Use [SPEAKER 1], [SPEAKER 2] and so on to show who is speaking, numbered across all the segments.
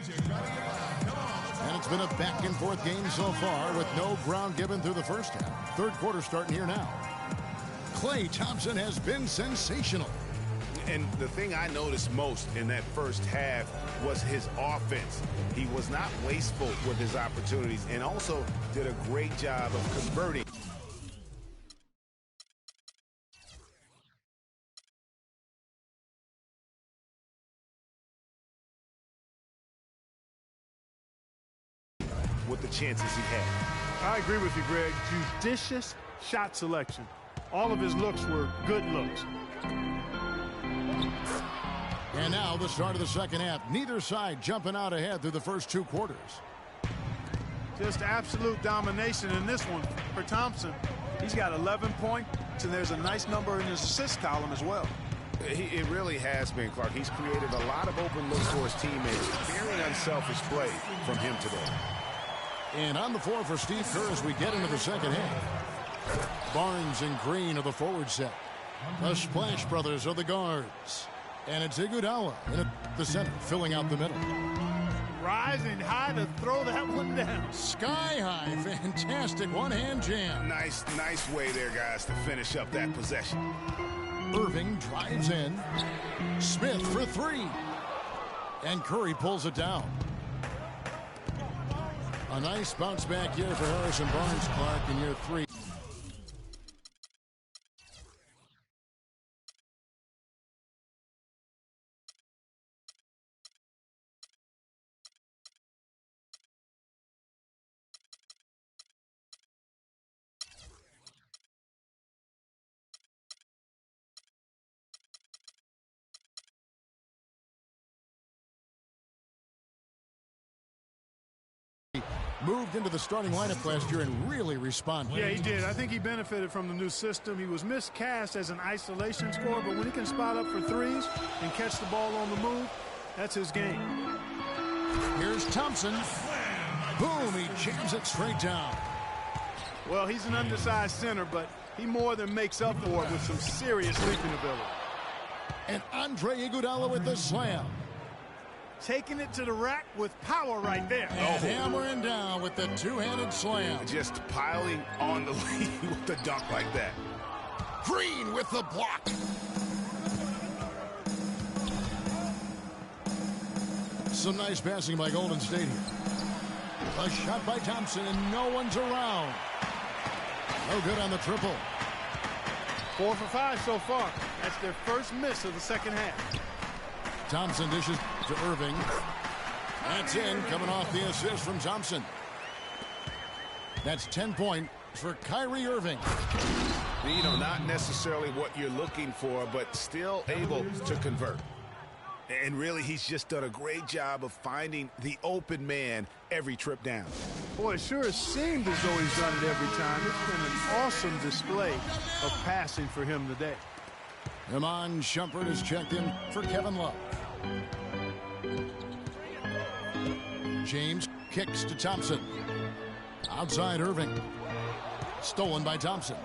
[SPEAKER 1] And it's been a back-and-forth game so far with no ground given through the first half. Third quarter starting here now. Klay Thompson has been sensational.
[SPEAKER 2] And the thing I noticed most in that first half was his offense. He was not wasteful with his opportunities and also did a great job of converting. With the chances he had.
[SPEAKER 3] I agree with you, Greg. Judicious shot selection. All of his looks were good looks.
[SPEAKER 1] And now the start of the second half. Neither side jumping out ahead through the first two quarters.
[SPEAKER 3] Just absolute domination in this one for Thompson. He's got 11 points, and there's a nice number in his assist column as well.
[SPEAKER 2] It really has been, Clark. He's created a lot of open looks for his teammates. Very unselfish play from him today.
[SPEAKER 1] And on the floor for Steve Kerr as we get into the second half. Barnes and Green are the forward set. The Splash Brothers are the guards. And it's Iguodala in the center, filling out the middle.
[SPEAKER 3] Rising high to throw that one down.
[SPEAKER 1] Sky high, fantastic one-hand jam.
[SPEAKER 2] Nice way there, guys, to finish up that possession.
[SPEAKER 1] Irving drives in. Smith for three. And Curry pulls it down. A nice bounce back year for Harrison Barnes, Clark, in year three. Moved into the starting lineup last year and really responded.
[SPEAKER 3] Yeah, he did. I think he benefited from the new system. He was miscast as an isolation scorer, but when he can spot up for threes and catch the ball on the move, that's his game.
[SPEAKER 1] Here's Thompson. Boom, he jams it straight down.
[SPEAKER 3] Well, he's an undersized center, but he more than makes up for it with some serious leaping ability.
[SPEAKER 1] And Andre Iguodala with the slam.
[SPEAKER 3] Taking it to the rack with power right there.
[SPEAKER 1] And hammering down with the two-handed slam.
[SPEAKER 2] Just piling on the lead with the dunk like that.
[SPEAKER 1] Green with the block. Some nice passing by Golden State here. A shot by Thompson, and no one's around. No good on the triple.
[SPEAKER 3] 4 for 5 so far. That's their first miss of the second half.
[SPEAKER 1] Thompson dishes to Irving. That's in, coming off the assist from Thompson. That's 10 points for Kyrie Irving.
[SPEAKER 2] You know, not necessarily what you're looking for, but still able to convert. And really, he's just done a great job of finding the open man every trip down.
[SPEAKER 3] Boy, it sure has seemed as though he's done it every time. It's been an awesome display of passing for him today.
[SPEAKER 1] Iman Shumpert has checked in for Kevin Love. James kicks to Thompson. Outside Irving. Stolen by Thompson.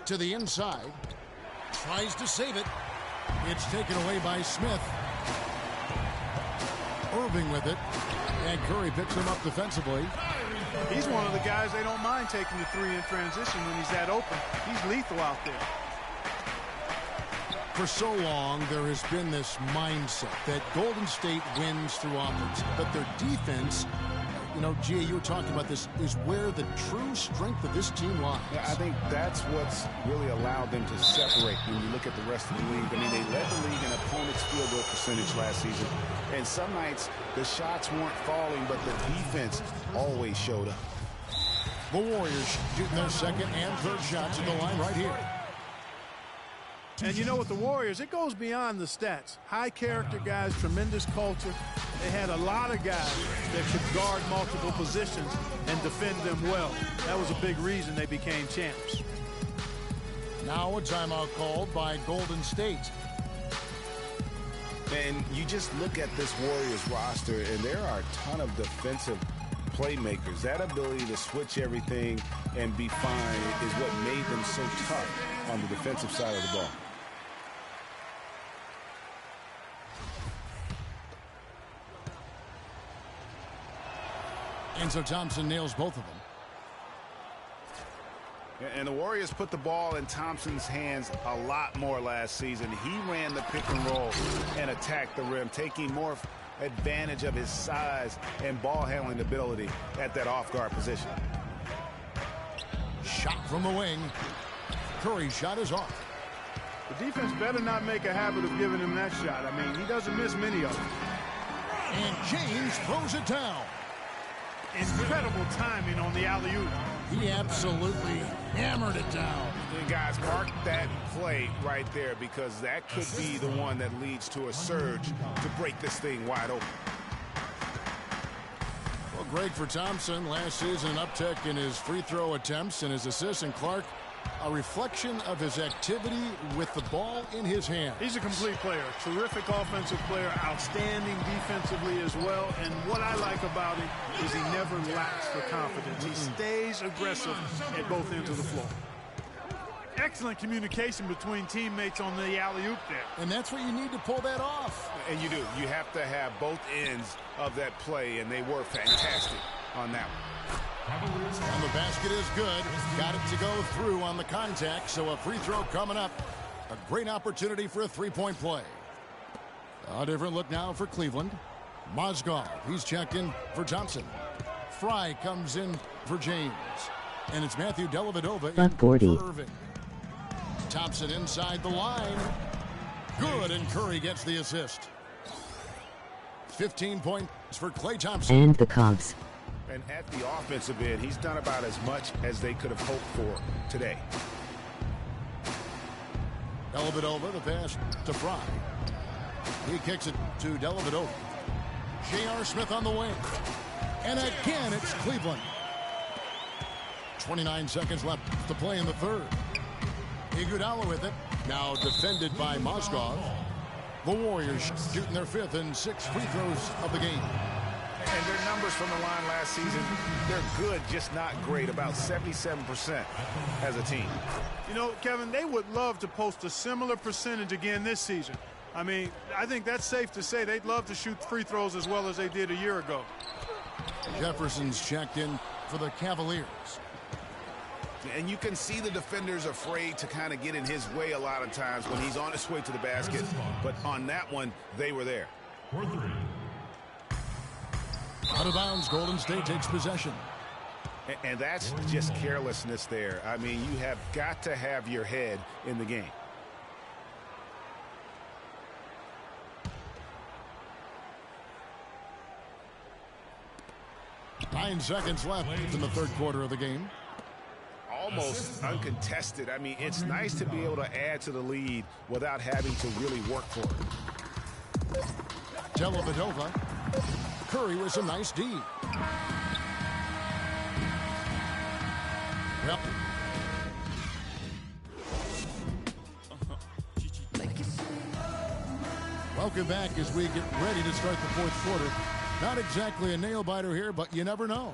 [SPEAKER 1] To the inside. Tries to save it. It's taken away by Smith. Irving with it. And Curry picks him up defensively.
[SPEAKER 3] He's one of the guys they don't mind taking the three in transition when he's that open. He's lethal out there.
[SPEAKER 1] For so long, there has been this mindset that Golden State wins through offense, but their defense, you know, Gia, you were talking about this, is where the true strength of this team lies.
[SPEAKER 2] Yeah, I think that's what's really allowed them to separate when you look at the rest of the league. I mean, they led the league in opponents' field goal percentage last season, and some nights the shots weren't falling, but the defense always showed up.
[SPEAKER 1] The Warriors shooting their second and third shots at the line right here.
[SPEAKER 3] And you know, with the Warriors, it goes beyond the stats. High character guys, tremendous culture. They had a lot of guys that could guard multiple positions and defend them well. That was a big reason they became champs.
[SPEAKER 1] Now a timeout called by Golden State.
[SPEAKER 2] And you just look at this Warriors roster, and there are a ton of defensive playmakers. That ability to switch everything and be fine is what made them so tough on the defensive side of the ball.
[SPEAKER 1] And so Thompson nails both of them.
[SPEAKER 2] And the Warriors put the ball in Thompson's hands a lot more last season. He ran the pick and roll and attacked the rim, taking more advantage of his size and ball handling ability at that off-guard position.
[SPEAKER 1] Shot from the wing. Curry's shot is off.
[SPEAKER 3] The defense better not make a habit of giving him that shot. I mean, he doesn't miss many of them.
[SPEAKER 1] And James throws it down.
[SPEAKER 3] Incredible timing on the alley-oop.
[SPEAKER 1] He absolutely hammered it down.
[SPEAKER 2] And guys, mark that play right there, because that could be the one that leads to a surge to break this thing wide open.
[SPEAKER 1] Well, great for Thompson. Last season, an uptick in his free throw attempts and his assists. And Clark, a reflection of his activity with the ball in his hand.
[SPEAKER 3] He's a complete player. Terrific offensive player. Outstanding defensively as well. And what I like about him is he never lacks for confidence. He stays aggressive at both ends of the floor. Excellent communication between teammates on the alley-oop there.
[SPEAKER 1] And that's what you need to pull that off.
[SPEAKER 2] And you do. You have to have both ends of that play, and they were fantastic on that one.
[SPEAKER 1] And the basket is good. Got it to go through on the contact, so a free throw coming up. A great opportunity for a three-point play. A different look now for Cleveland. Mozgov, he's checked in for Thompson. Fry comes in for James. And it's Matthew Dellavedova in for Irving. Thompson inside the line. Good, and Curry gets the assist. 15 points for Klay Thompson.
[SPEAKER 4] And the Cubs.
[SPEAKER 2] And at the offensive end, he's done about as much as they could have hoped for today.
[SPEAKER 1] Dellavedova, the pass to Fry. He kicks it to Dellavedova. J.R. Smith on the wing. And again, it's Cleveland. 29 seconds left to play in the third. Iguodala with it. Now defended by Mozgov. The Warriors shooting their fifth and sixth free throws of the game.
[SPEAKER 2] And their numbers from the line last season, they're good, just not great, about 77% as a team.
[SPEAKER 3] You know, Kevin, they would love to post a similar percentage again this season. I mean, I think that's safe to say they'd love to shoot free throws as well as they did a year ago.
[SPEAKER 1] Jefferson's checked in for the Cavaliers.
[SPEAKER 2] And you can see the defenders afraid to kind of get in his way a lot of times when he's on his way to the basket. But on that one, they were there.
[SPEAKER 1] Out of bounds, Golden State takes possession.
[SPEAKER 2] And that's just carelessness there. I mean, you have got to have your head in the game.
[SPEAKER 1] Nine seconds left in the third quarter of the game.
[SPEAKER 2] Almost uncontested. I mean, it's nice to be able to add to the lead without having to really work for it.
[SPEAKER 1] Dellavedova. Curry with some nice D. Well. Welcome back as we get ready to start the fourth quarter. Not exactly a nail-biter here, but you never know.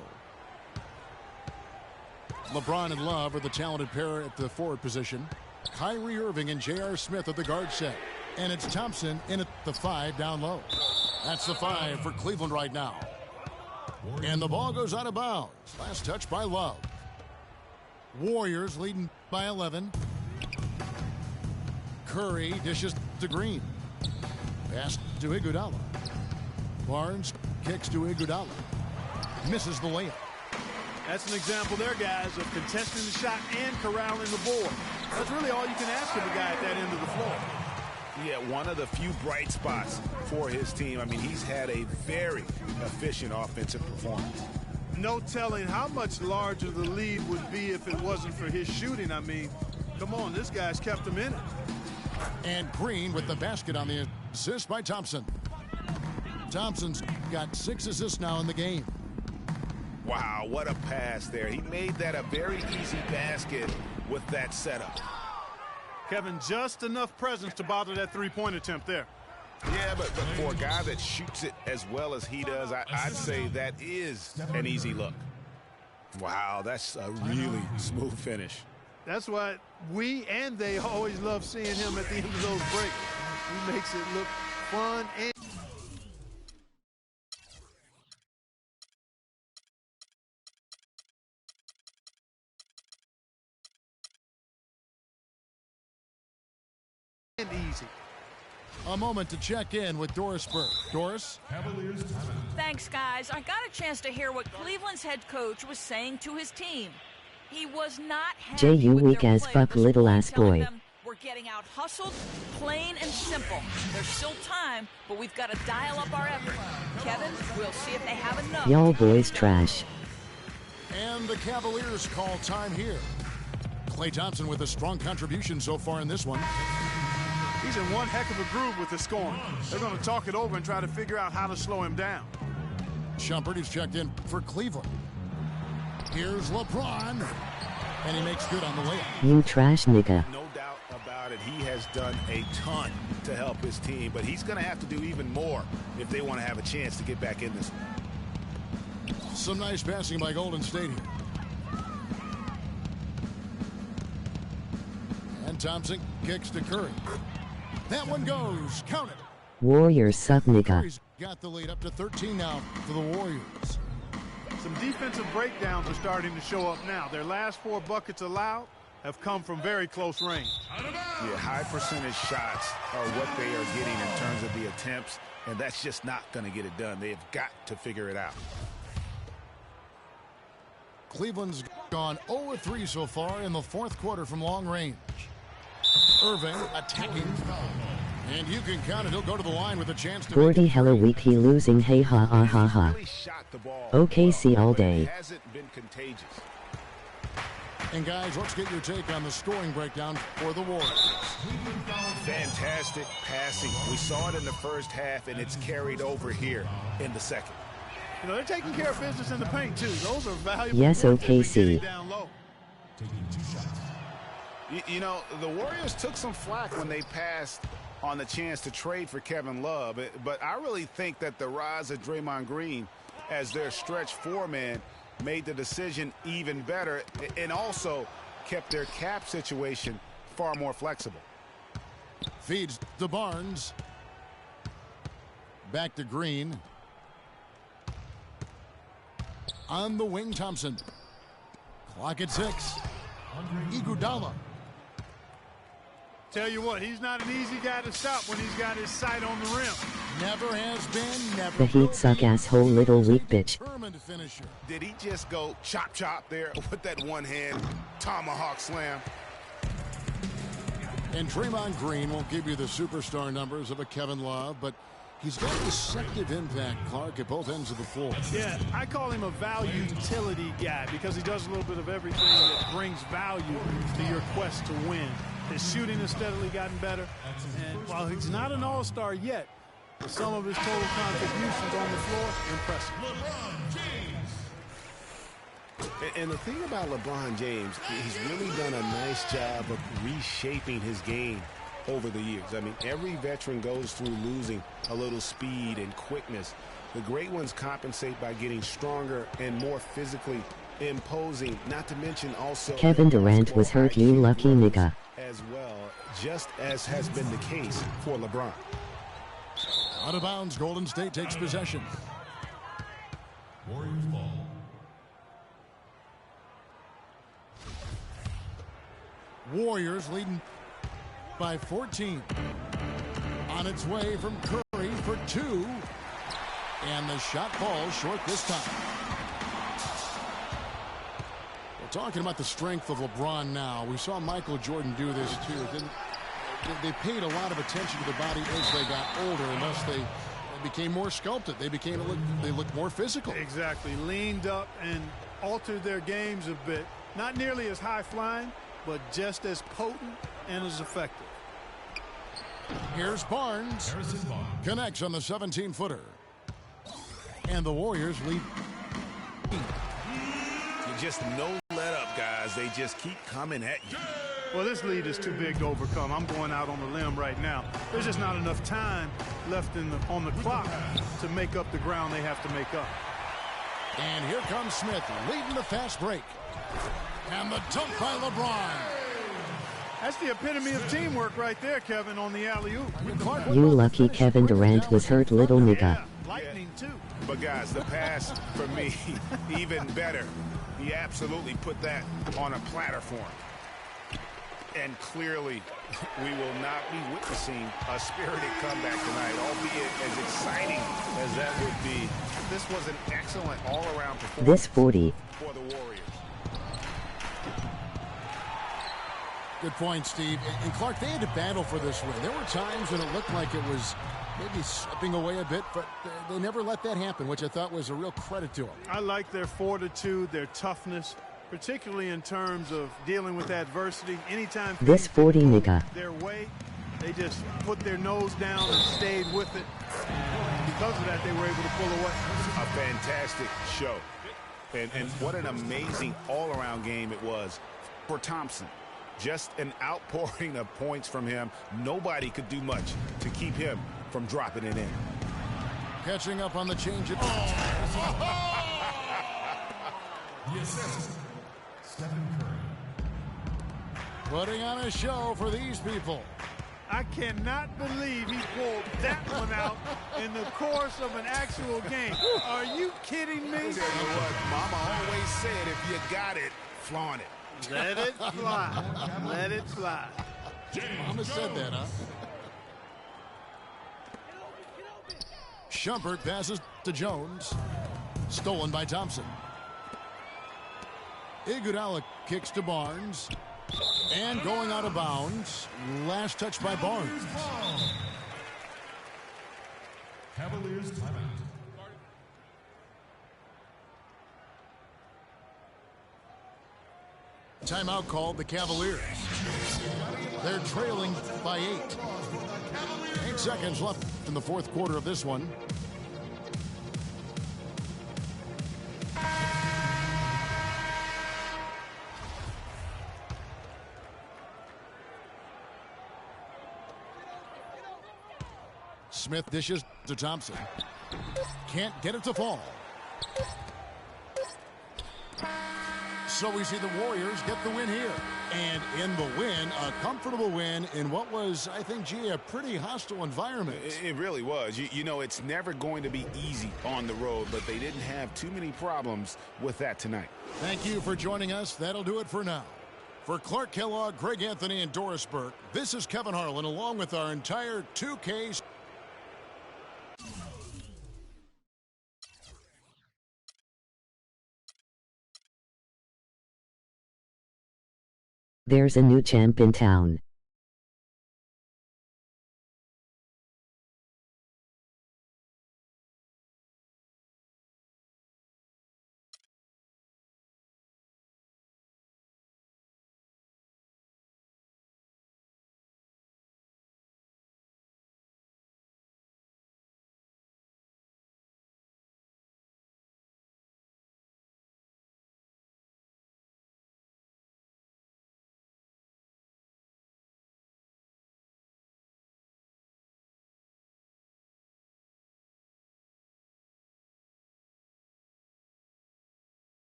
[SPEAKER 1] LeBron and Love are the talented pair at the forward position. Kyrie Irving and J.R. Smith at the guard set. And it's Thompson in at the 5 down low. That's the 5 for Cleveland right now. And the ball goes out of bounds. Last touch by Love. Warriors leading by 11. Curry dishes to Green. Pass to Iguodala. Barnes kicks to Iguodala. Misses the layup.
[SPEAKER 3] That's an example there, guys, of contesting the shot and corralling the board. That's really all you can ask of a guy at that end of the floor.
[SPEAKER 2] Yeah, one of the few bright spots for his team. I mean, he's had a very efficient offensive performance.
[SPEAKER 3] No telling how much larger the lead would be if it wasn't for his shooting. I mean, come on, this guy's kept him in it.
[SPEAKER 1] And Green with the basket on the assist by Thompson. Thompson's got 6 assists now in the game.
[SPEAKER 2] Wow, what a pass there. He made that a very easy basket with that setup.
[SPEAKER 3] Kevin, just enough presence to bother that three-point attempt there.
[SPEAKER 2] Yeah, but for a guy that shoots it as well as he does, I'd say that is an easy look. Wow, that's a really smooth finish.
[SPEAKER 3] That's why we and they always love seeing him at the end of those breaks. He makes it look fun and
[SPEAKER 1] A moment to check in with Doris Burke. Doris?
[SPEAKER 4] Thanks, guys. I got a chance to hear what Cleveland's head coach was saying to his team. He was not happy
[SPEAKER 5] J.U.
[SPEAKER 4] with
[SPEAKER 5] weak
[SPEAKER 4] their
[SPEAKER 5] as
[SPEAKER 4] play
[SPEAKER 5] fuck
[SPEAKER 4] at this
[SPEAKER 5] little
[SPEAKER 4] point,
[SPEAKER 5] ass
[SPEAKER 4] telling
[SPEAKER 5] boy.
[SPEAKER 4] them, we're getting out hustled, plain and simple. There's still time, but we've got to dial up our effort. Kevin, we'll see if they have enough.
[SPEAKER 5] Y'all boys trash.
[SPEAKER 1] And the Cavaliers call time here. Klay Thompson with a strong contribution so far in this one.
[SPEAKER 3] He's in one heck of a groove with the scoring. They're going to talk it over and try to figure out how to slow him down.
[SPEAKER 1] Shumpert is checked in for Cleveland. Here's LeBron. And he makes good on the layup.
[SPEAKER 5] You trash nigga.
[SPEAKER 2] No doubt about it. He has done a ton to help his team, but he's going to have to do even more if they want to have a chance to get back in this one.
[SPEAKER 1] Some nice passing by Golden State here. And Thompson kicks to Curry. That one goes. Count it.
[SPEAKER 5] Warriors suck nigga.
[SPEAKER 1] Curry's got the lead up to 13 now for the Warriors.
[SPEAKER 3] Some defensive breakdowns are starting to show up now. Their last 4 buckets allowed have come from very close range.
[SPEAKER 2] Yeah, high percentage shots are what they are getting in terms of the attempts, and that's just not going to get it done. They have got to figure it out.
[SPEAKER 1] Cleveland's gone 0-3 so far in the fourth quarter from long range. Irving attacking. And you can count it. He'll go to the line with a chance to
[SPEAKER 5] Gordy hella weak, he losing, hey ha ha ha ha.
[SPEAKER 2] Really shot the ball.
[SPEAKER 5] OKC all day.
[SPEAKER 2] It hasn't been contagious.
[SPEAKER 1] And guys, let's get your take on the scoring breakdown for the Warriors.
[SPEAKER 2] Fantastic passing. We saw it in the first half, and it's carried over here in the second.
[SPEAKER 3] You know, they're taking care of business in the paint, too. Those are valuable.
[SPEAKER 5] Yes,
[SPEAKER 3] points
[SPEAKER 5] OKC.
[SPEAKER 3] if they're getting down low.
[SPEAKER 2] You know, the Warriors took some flack when they passed on the chance to trade for Kevin Love, but I really think that the rise of Draymond Green as their stretch 4-man made the decision even better and also kept their cap situation far more flexible.
[SPEAKER 1] Feeds to Barnes. Back to Green. On the wing, Thompson. Clock at 6. Iguodala.
[SPEAKER 3] Tell you what, he's not an easy guy to stop when he's got his sight on the rim.
[SPEAKER 1] Never has been, never
[SPEAKER 5] The Heat
[SPEAKER 1] will
[SPEAKER 5] suck
[SPEAKER 1] be.
[SPEAKER 5] asshole little weak bitch.
[SPEAKER 1] Determined finisher.
[SPEAKER 2] Did he just go chop chop there with that one-hand tomahawk slam?
[SPEAKER 1] And Draymond Green won't give you the superstar numbers of a Kevin Love, but he's got deceptive impact, Clark, at both ends of the floor.
[SPEAKER 3] Yeah, I call him a value utility guy because he does a little bit of everything that brings value to your quest to win. His shooting has steadily gotten better, and while he's not an all-star yet, some of his total contributions on the floor, impressive.
[SPEAKER 2] And the thing about LeBron James, he's really done a nice job of reshaping his game over the years. I mean, every veteran goes through losing a little speed and quickness. The great ones compensate by getting stronger and more physically imposing, not to mention also
[SPEAKER 5] Kevin Durant was hurt, you lucky nigga.
[SPEAKER 2] as well, just as has been the case for LeBron.
[SPEAKER 1] Out of bounds, Golden State takes possession.
[SPEAKER 6] Warriors ball.
[SPEAKER 1] Warriors leading by 14. On its way from Curry for 2. And the shot falls short this time. We're talking about the strength of LeBron now. We saw Michael Jordan do this too. They paid a lot of attention to the body as they got older, and thus they became more sculpted. They looked more physical.
[SPEAKER 3] Exactly. Leaned up and altered their games a bit. Not nearly as high-flying, but just as potent and as effective.
[SPEAKER 1] Here's Barnes.
[SPEAKER 6] Harrison Barnes.
[SPEAKER 1] Connects on the 17-footer. And the Warriors lead.
[SPEAKER 2] You just no let up, guys. They just keep coming at you.
[SPEAKER 3] Well, this lead is too big to overcome. I'm going out on the limb right now. There's just not enough time left on the clock to make up the ground they have to make up.
[SPEAKER 1] And here comes Smith leading the fast break. And the dunk by LeBron.
[SPEAKER 3] That's the epitome of teamwork right there, Kevin, on the alley-oop.
[SPEAKER 5] You lucky Kevin Durant was hurt, little nigga.
[SPEAKER 3] Yeah, lightning, too.
[SPEAKER 2] But, guys, the pass, for me, even better. He absolutely put that on a platter for him. And clearly, we will not be witnessing a spirited comeback tonight, albeit as exciting as that would be. This was an excellent all-around performance
[SPEAKER 5] This 40.
[SPEAKER 2] for the Warriors.
[SPEAKER 1] Good point, Steve. And Clark, they had to battle for this win. There were times when it looked like it was maybe slipping away a bit, but they never let that happen, which I thought was a real credit to them.
[SPEAKER 3] I like their fortitude, their toughness, particularly in terms of dealing with adversity. Anytime
[SPEAKER 5] This 40 nigga.
[SPEAKER 3] their way, they just put their nose down and stayed with it. Because of that, they were able to pull away.
[SPEAKER 2] A fantastic show. And what an amazing all-around game it was for Thompson. Just an outpouring of points from him. Nobody could do much to keep him from dropping it in.
[SPEAKER 1] Catching up on the change.
[SPEAKER 6] The assist, Stephen Curry.
[SPEAKER 1] Putting on a show for these people.
[SPEAKER 3] I cannot believe he pulled that one out in the course of an actual game. Are you kidding me?
[SPEAKER 2] Tell you what, Mama always said, if you got it, flaunt it.
[SPEAKER 3] Let it fly. Let it fly.
[SPEAKER 1] Mama said that, huh? Shumpert passes to Jones. Stolen by Thompson. Iguodala kicks to Barnes. And going out of bounds. Last touch by Barnes.
[SPEAKER 6] Cavaliers timeout.
[SPEAKER 1] Timeout called the Cavaliers. They're trailing by 8. 8 seconds left in the fourth quarter of this one. Smith dishes to Thompson. Can't get it to fall. So we see the Warriors get the win here. And in the win, a comfortable win in what was, I think, G, a pretty hostile environment.
[SPEAKER 2] It really was. You know, it's never going to be easy on the road, but they didn't have too many problems with that tonight.
[SPEAKER 1] Thank you for joining us. That'll do it for now. For Clark Kellogg, Greg Anthony, and Doris Burke, this is Kevin Harlan along with our entire 2K.
[SPEAKER 5] There's a new champ in town.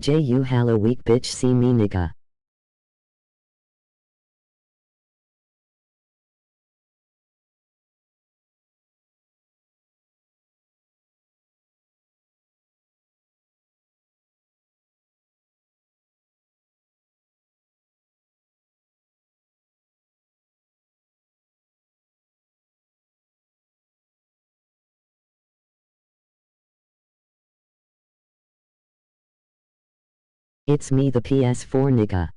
[SPEAKER 5] J.U. Halla weak bitch see me nigga. It's me the PS4 nigga.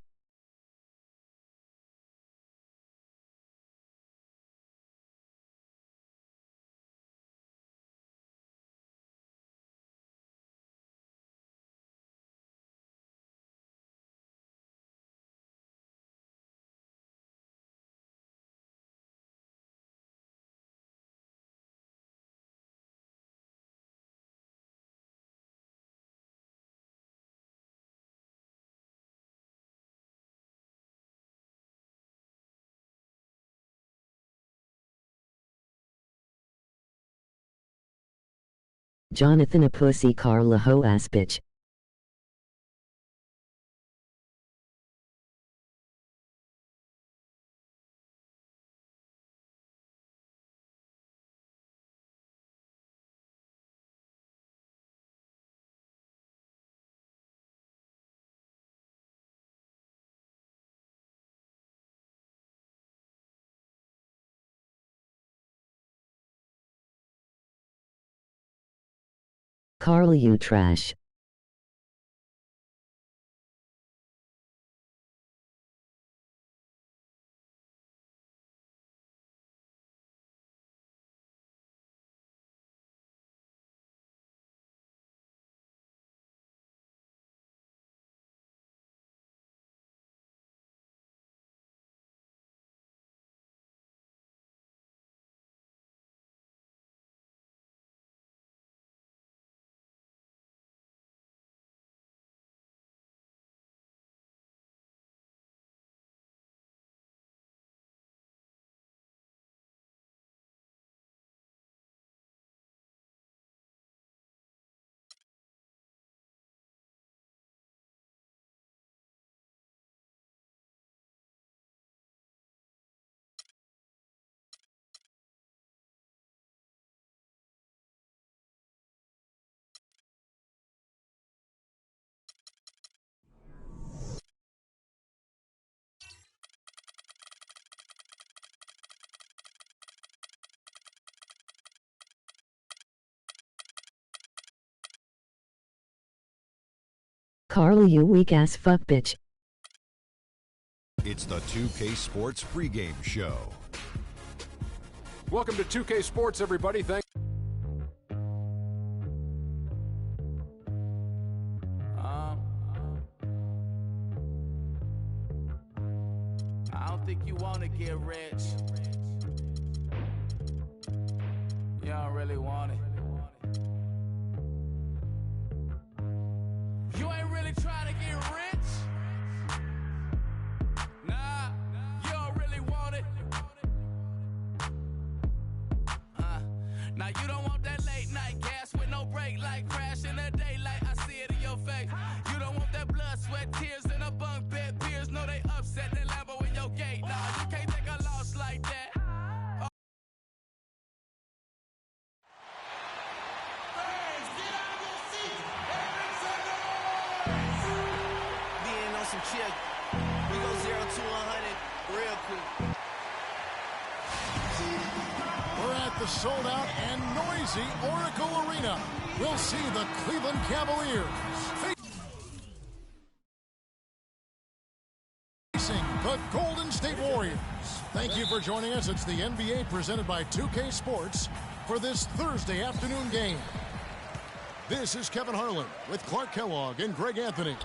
[SPEAKER 5] Jonathan a pussy Carla hoe ass bitch. Carl, you trash. Carl, you weak ass fuck bitch.
[SPEAKER 7] It's the 2K Sports pregame show.
[SPEAKER 8] Welcome to 2K Sports, everybody. Thank
[SPEAKER 9] I don't think you want to get rich. You don't really want it. You ain't really trying to get rich. Nah, you don't really want it. Now you don't want that late night gas with no brake light, crash in the daylight. I see it in your face. You don't want that blood, sweat, tears in a bunk bed. Peers know they upset. That Lambo in your gate. Nah, you can't take a loss like that. Being on some chill. We go 0 to 100 real quick.
[SPEAKER 1] We're at the sold-out and noisy Oracle Arena. We'll see the Cleveland Cavaliers facing the Golden State Warriors. Thank you for joining us. It's the NBA presented by 2K Sports for this Thursday afternoon game. This is Kevin Harlan with Clark Kellogg and Greg Anthony.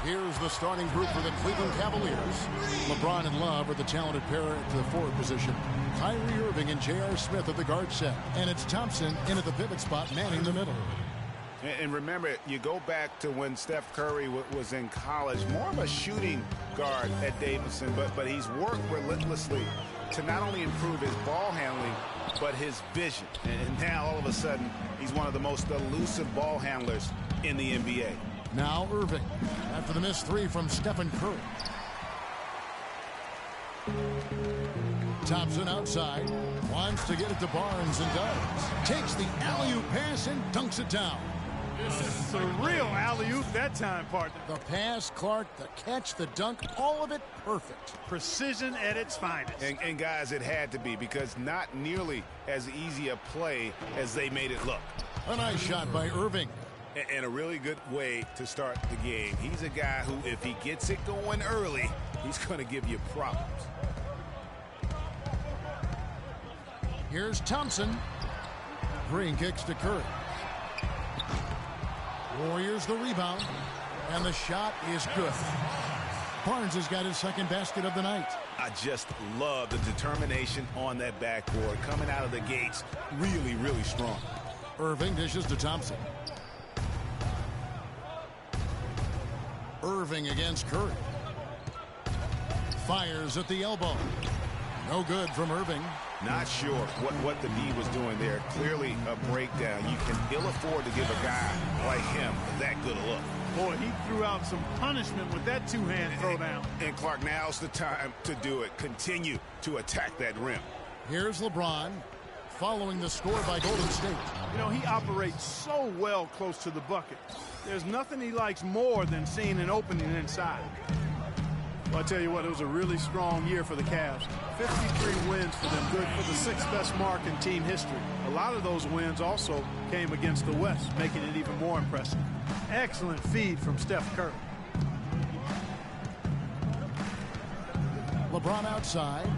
[SPEAKER 1] Here's the starting group for the Cleveland Cavaliers. LeBron and Love are the talented pair at the forward position. Kyrie Irving and J.R. Smith at the guard set. And it's Thompson in at the pivot spot, manning the middle.
[SPEAKER 2] And remember, you go back to when Steph Curry was in college, more of a shooting guard at Davidson, but he's worked relentlessly to not only improve his ball handling, but his vision. And now, all of a sudden, he's one of the most elusive ball handlers in the NBA.
[SPEAKER 1] Now Irving, after the missed three from Stephen Curry. Thompson outside, wants to get it to Barnes and does. Takes the alley-oop pass and dunks it down.
[SPEAKER 3] This is a real alley-oop that time, partner.
[SPEAKER 1] The pass, Clark, the catch, the dunk, all of it perfect.
[SPEAKER 3] Precision at its finest.
[SPEAKER 2] And guys, it had to be, because not nearly as easy a play as they made it look.
[SPEAKER 1] A nice shot by Irving.
[SPEAKER 2] And a really good way to start the game. He's a guy who, if he gets it going early, he's going to give you problems.
[SPEAKER 1] Here's Thompson. Green kicks to Curry. Warriors the rebound. And the shot is good. Barnes has got his second basket of the night.
[SPEAKER 2] I just love the determination on that backboard. Coming out of the gates, really, really strong.
[SPEAKER 1] Irving dishes to Thompson. Irving against Curry. Fires at the elbow. No good from Irving.
[SPEAKER 2] Not sure what the D was doing there. Clearly a breakdown. You can ill afford to give a guy like him that good a look.
[SPEAKER 3] Boy, he threw out some punishment with that two-hand throwdown.
[SPEAKER 2] And Clark, now's the time to do it. Continue to attack that rim.
[SPEAKER 1] Here's LeBron following the score by Golden State.
[SPEAKER 3] You know, he operates so well close to the bucket. There's nothing he likes more than seeing an opening inside. Well, I tell you what, it was a really strong year for the Cavs. 53 wins for them, good for the 6th best mark in team history. A lot of those wins also came against the West, making it even more impressive. Excellent feed from Steph Curry.
[SPEAKER 1] LeBron outside.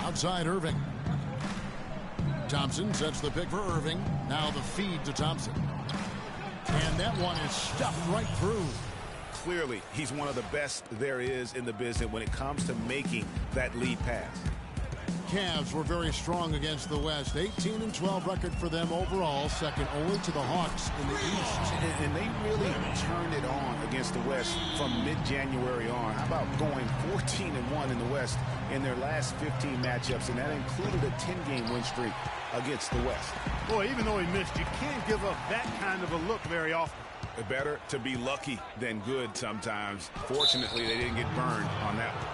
[SPEAKER 1] Outside Irving. Thompson sets the pick for Irving. Now the feed to Thompson. And that one is stuffed right through.
[SPEAKER 2] Clearly, he's one of the best there is in the business when it comes to making that lead pass.
[SPEAKER 1] Cavs were very strong against the West. 18-12 record for them overall, second only to the Hawks in the East.
[SPEAKER 2] And they really turned it on against the West from mid-January on. How about going 14-1 in the West in their last 15 matchups, and that included a 10-game win streak against the West.
[SPEAKER 3] Boy, even though he missed, you can't give up that kind of a look very often.
[SPEAKER 2] Better to be lucky than good sometimes. Fortunately, they didn't get burned on that one.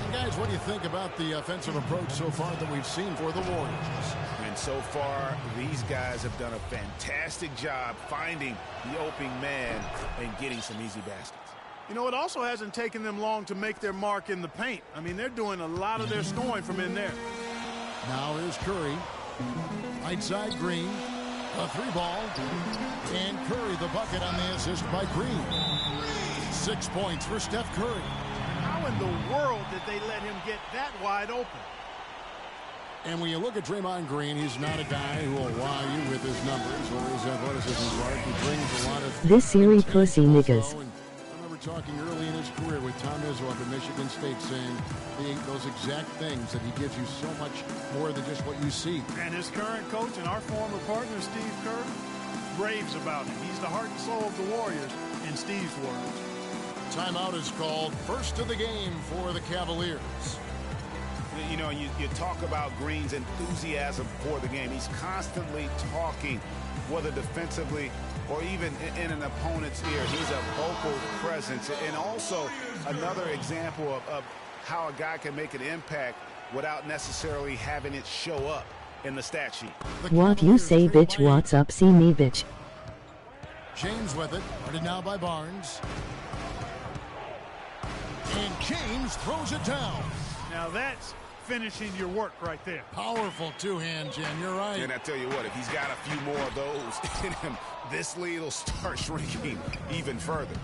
[SPEAKER 1] And guys, what do you think about the offensive approach so far that we've seen for the Warriors?
[SPEAKER 2] And so far, these guys have done a fantastic job finding the opening man and getting some easy baskets.
[SPEAKER 3] You know, it also hasn't taken them long to make their mark in the paint. I mean, they're doing a lot of their scoring from in there.
[SPEAKER 1] Now here's Curry. Right side Green. A 3-ball. And Curry the bucket on the assist by Green. 6 points for Steph Curry.
[SPEAKER 3] How in the world did they let him get that wide open?
[SPEAKER 1] And when you look at Draymond Green, he's not a guy who will wow you with his numbers or his athleticism. He brings a lot of...
[SPEAKER 5] This series pussy niggas.
[SPEAKER 1] Talking early in his career with Tom Izzo up at Michigan State, saying those exact things, that he gives you so much more than just what you see.
[SPEAKER 3] And his current coach and our former partner, Steve Kerr, raves about him. He's the heart and soul of the Warriors, in Steve's words.
[SPEAKER 1] Timeout is called. First of the game for the Cavaliers.
[SPEAKER 2] You know, you talk about Green's enthusiasm for the game. He's constantly talking, whether defensively or even in an opponent's ear. He's a vocal presence. And also another example of how a guy can make an impact without necessarily having it show up in the stat sheet.
[SPEAKER 5] What you say, bitch? What's up? See me, bitch.
[SPEAKER 1] James with it. Guarded now by Barnes. And James throws it down.
[SPEAKER 3] Now that's finishing your work right there.
[SPEAKER 1] Powerful two-hand, Jen. You're right.
[SPEAKER 2] And I tell you what, if he's got a few more of those in him, this lead will start shrinking even further.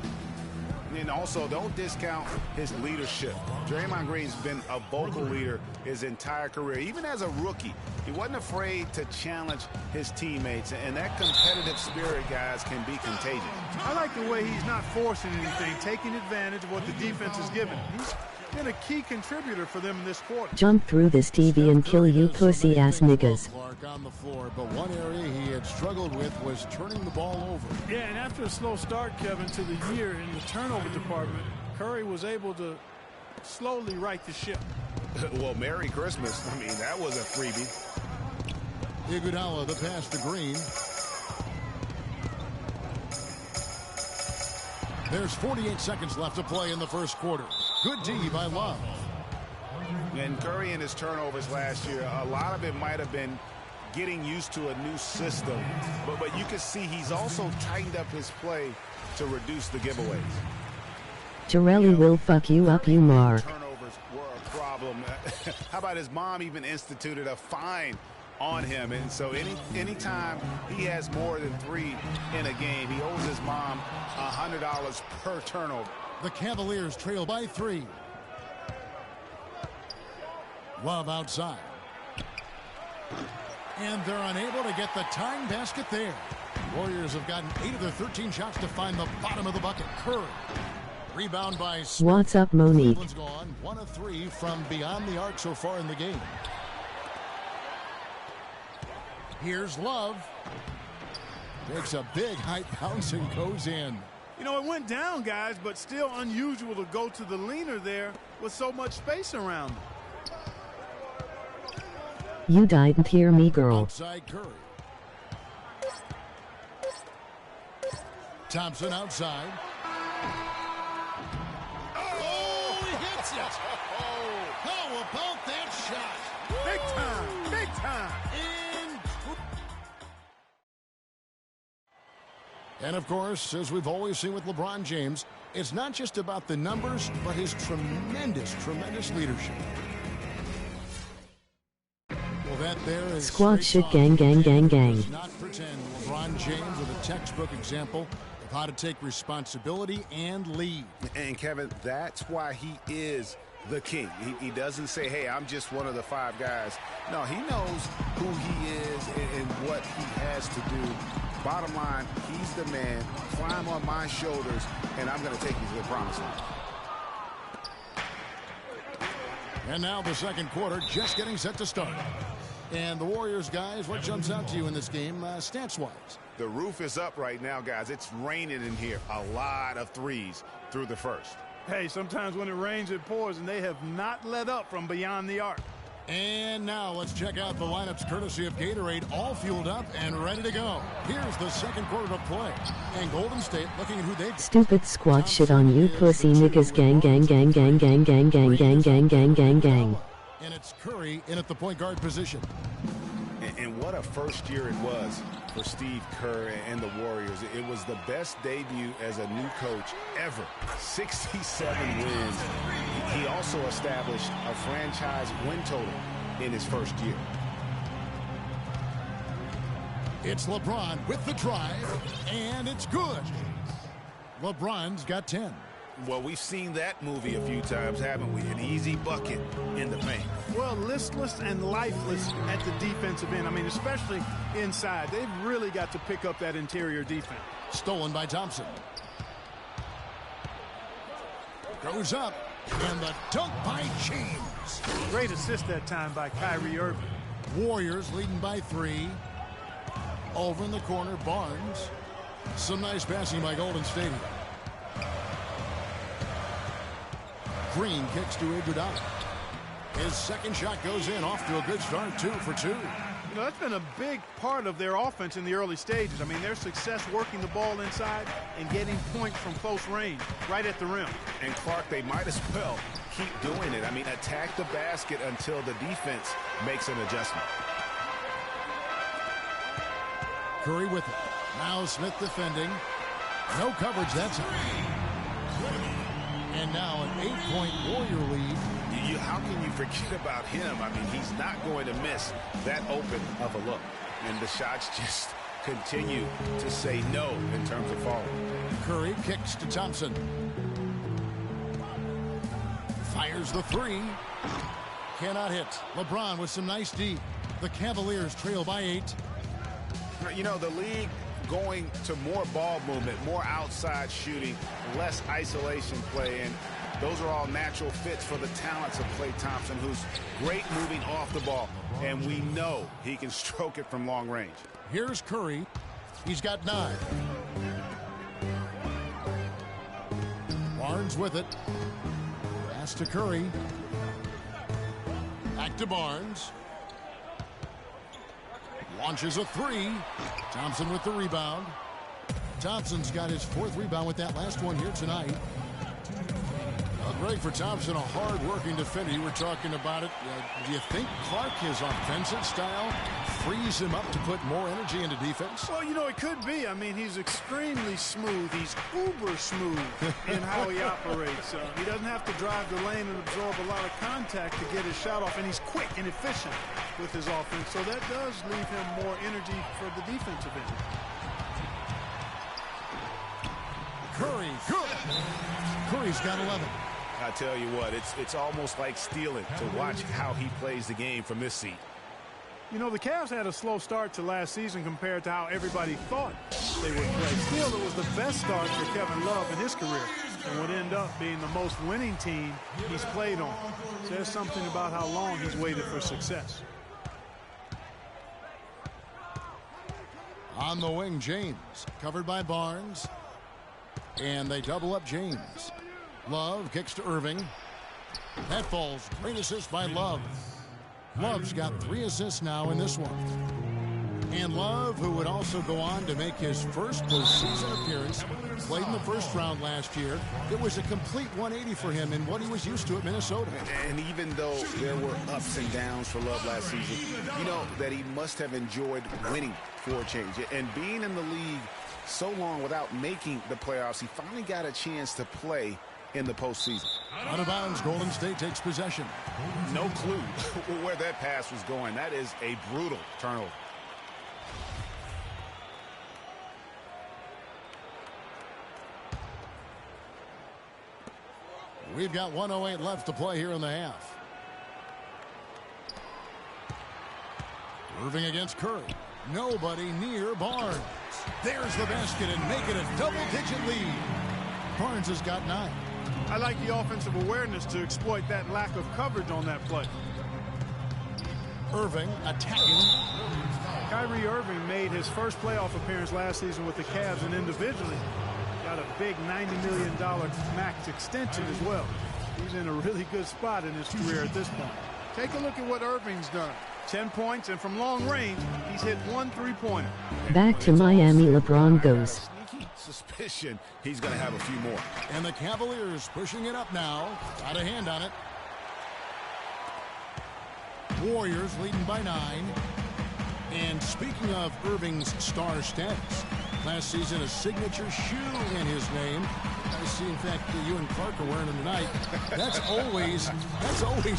[SPEAKER 2] And also, don't discount his leadership. Draymond Green's been a vocal leader his entire career. Even as a rookie, he wasn't afraid to challenge his teammates. And that competitive spirit, guys, can be contagious.
[SPEAKER 3] I like the way he's not forcing anything, taking advantage of what the defense is giving. He's been a key contributor for them in this quarter.
[SPEAKER 5] Jump through this TV and kill you pussy-ass niggas.
[SPEAKER 1] Clark on the floor, but one area he had struggled with was turning the ball over.
[SPEAKER 3] Yeah, and after a slow start, Kevin, to the year in the turnover department, Curry was able to slowly right the ship.
[SPEAKER 2] Well, Merry Christmas. I mean, that was a freebie.
[SPEAKER 1] Iguodala, the pass to Green. There's 48 seconds left to play in the first quarter. Good D by Love.
[SPEAKER 2] And Curry and his turnovers last year, a lot of it might have been getting used to a new system. But you can see he's also tightened up his play to reduce the giveaways.
[SPEAKER 5] Jarelli will fuck you up, you mar.
[SPEAKER 2] Turnovers were a problem. How about his mom even instituted a fine on him? And so anytime he has more than 3 in a game, he owes his mom $100 per turnover.
[SPEAKER 1] The Cavaliers trail by 3. Love outside. And they're unable to get the tying basket there. Warriors have gotten 8 of their 13 shots to find the bottom of the bucket. Curry. Rebound by Smith.
[SPEAKER 5] What's up, Monique?
[SPEAKER 1] Cleveland's gone 1 of 3 from beyond the arc so far in the game. Here's Love. Takes a big height bounce and goes in.
[SPEAKER 3] You know, it went down, guys, but still unusual to go to the leaner there with so much space around him.
[SPEAKER 5] You didn't hear me, girl.
[SPEAKER 1] Outside Curry. Thompson outside. Oh, he hits it. How about that shot?
[SPEAKER 3] Big time, big time.
[SPEAKER 1] And, of course, as we've always seen with LeBron James, it's not just about the numbers, but his tremendous, tremendous leadership. Well, that there is
[SPEAKER 5] Squad shit gang gang gang gang.
[SPEAKER 1] Does not pretend. LeBron James with a textbook example of how to take responsibility and lead.
[SPEAKER 2] And, Kevin, that's why he is the king. He doesn't say, hey, I'm just one of the 5 guys. No, he knows who he is and what he has to do. Bottom line, he's the man. Climb on my shoulders, and I'm going to take you to the promised land.
[SPEAKER 1] And now the second quarter just getting set to start. And the Warriors, guys, what jumps out to you in this game stats-wise?
[SPEAKER 2] The roof is up right now, guys. It's raining in here. A lot of threes through the first.
[SPEAKER 3] Hey, sometimes when it rains, it pours, and they have not let up from beyond the arc.
[SPEAKER 1] And now let's check out the lineups courtesy of Gatorade, all fueled up and ready to go. Here's the second quarter of play. And Golden State looking at who they've...
[SPEAKER 5] Stupid squad shit on you pussy niggas gang gang gang gang gang gang gang gang gang gang gang gang.
[SPEAKER 1] And it's Curry in at the point guard position.
[SPEAKER 2] And what a first year it was for Steve Kerr and the Warriors. It was the best debut as a new coach ever. 67 wins. He also established a franchise win total in his first year.
[SPEAKER 1] It's LeBron with the drive, and it's good. LeBron's got 10.
[SPEAKER 2] Well, we've seen that movie a few times, haven't we? An easy bucket in the paint.
[SPEAKER 3] Well, listless and lifeless at the defensive end. I mean, especially inside. They've really got to pick up that interior defense.
[SPEAKER 1] Stolen by Thompson. Goes up, and the dunk by James.
[SPEAKER 3] Great assist that time by Kyrie Irving.
[SPEAKER 1] Warriors leading by 3. Over in the corner, Barnes. Some nice passing by Golden State. Green kicks to Iguodala. His second shot goes in, off to a good start, 2 for 2.
[SPEAKER 3] You know, that's been a big part of their offense in the early stages. I mean, their success working the ball inside and getting points from close range, right at the rim.
[SPEAKER 2] And Clark, they might as well keep doing it. I mean, attack the basket until the defense makes an adjustment.
[SPEAKER 1] Curry with it. Now Smith defending. No coverage that time. And now an 8-point Warrior lead.
[SPEAKER 2] How can you forget about him? I mean, he's not going to miss that open of a look. And the shots just continue to say no in terms of falling.
[SPEAKER 1] Curry kicks to Thompson. Fires the 3. Cannot hit. LeBron with some nice D. The Cavaliers trail by 8.
[SPEAKER 2] You know, the league going to more ball movement, more outside shooting, less isolation play, and those are all natural fits for the talents of Klay Thompson, who's great moving off the ball, and we know he can stroke it from long range.
[SPEAKER 1] Here's Curry. He's got 9. Barnes with it. Pass to Curry. Back to Barnes. Launches a 3. Thompson with the rebound. Thompson's got his 4th rebound with that last one here tonight. Great for Thompson, a hard-working defender. You were talking about it. Do you think Clark, his offensive style, frees him up to put more energy into defense?
[SPEAKER 3] Well, you know, it could be. I mean, he's extremely smooth. He's uber smooth in how he operates. He doesn't have to drive the lane and absorb a lot of contact to get his shot off, and he's quick and efficient with his offense. So that does leave him more energy for the defensive end.
[SPEAKER 1] Curry, good. Curry's got 11.
[SPEAKER 2] I tell you what, it's almost like stealing to watch how he plays the game from this seat.
[SPEAKER 3] You know, the Cavs had a slow start to last season compared to how everybody thought they would play. Still, it was the best start for Kevin Love in his career and would end up being the most winning team he's played on. Says something about how long he's waited for success.
[SPEAKER 1] On the wing, James, covered by Barnes. And they double up James. Love kicks to Irving. That falls. Great assist by Love. Love's got 3 assists now in this one. And Love, who would also go on to make his first postseason appearance, played in the first round last year. It was a complete 180 for him in what he was used to at Minnesota.
[SPEAKER 2] And even though there were ups and downs for Love last season, you know that he must have enjoyed winning for a change. And being in the league so long without making the playoffs. He finally got a chance to play in the postseason.
[SPEAKER 1] Out of bounds, Golden State takes possession.
[SPEAKER 2] No clue where that pass was going. That is a brutal turnover.
[SPEAKER 1] We've got 1:08 left to play here in the half. Irving against Curry. Nobody near Barnes. There's the basket and make it a double-digit lead. Barnes has got 9.
[SPEAKER 3] I like the offensive awareness to exploit that lack of coverage on that play.
[SPEAKER 1] Irving attacking.
[SPEAKER 3] Kyrie Irving made his first playoff appearance last season with the Cavs, and individually got a big $90 million max extension as well. He's in a really good spot in his career at this point. Take a look at what Irving's done. 10 points, and from long range, he's hit 1 3-pointer.
[SPEAKER 5] Back to Miami, LeBron goes.
[SPEAKER 2] Sneaky suspicion he's going to have a few more.
[SPEAKER 1] And the Cavaliers pushing it up now. Got a hand on it. Warriors leading by 9. And speaking of Irving's star status, last season a signature shoe in his name. I see, in fact, you and Clark are wearing them tonight. That's always